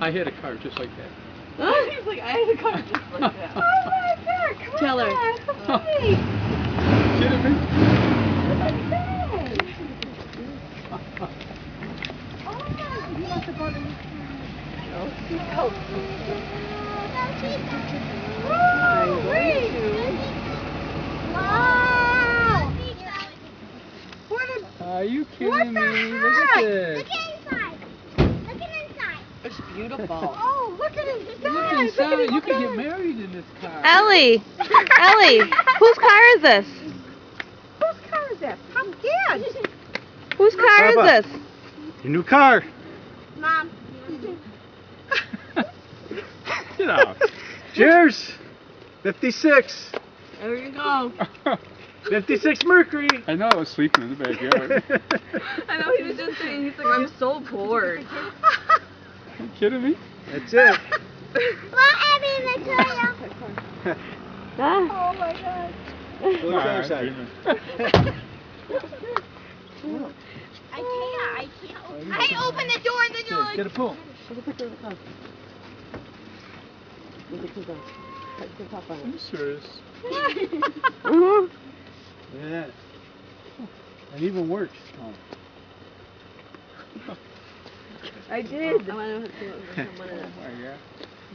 I hit a car just like that. He's like, I had a car just like that. Oh my God! Come Tell her. on, honey. Kidding me? Oh my God! You must have bought a new car. Oh, wait! Wow! What a... Are you What kidding the me? Look at heck? this. Look inside. Look inside. It's beautiful. Oh, look at inside! Look inside. You could get married in this car. Ellie! Ellie! Whose car is this? Whose car is that? Pumpkin! Whose car is Papa. this? Your new car. Mom. Get out. Cheers. 56. There you go. 56 Mercury. I know I was sleeping in the backyard. I know he was just saying, he's like, I'm so bored. Are you kidding me? That's it. Well, Abby, let's tell you. Oh my God! Look at the other side. I can't open. I open the door and then you're like. Get a pull. Look at the picture of the car. Look at the car. Look at the top on Are you serious? Yeah. It even works. Oh. I did. I want to Oh my God.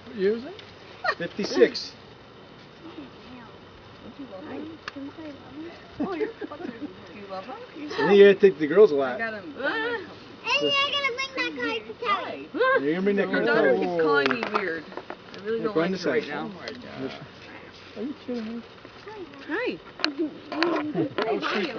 What year is it? 56. Oh, you're fucking. Do you love him? I think you gotta take the girls a I lot. got him. And you're gonna bring that car to Kelly. You're gonna bring that Your car daughter to keeps calling me weird. I really don't Go on like this her right side. now. Oh my God. Are you kidding me? Hi. I was sleeping.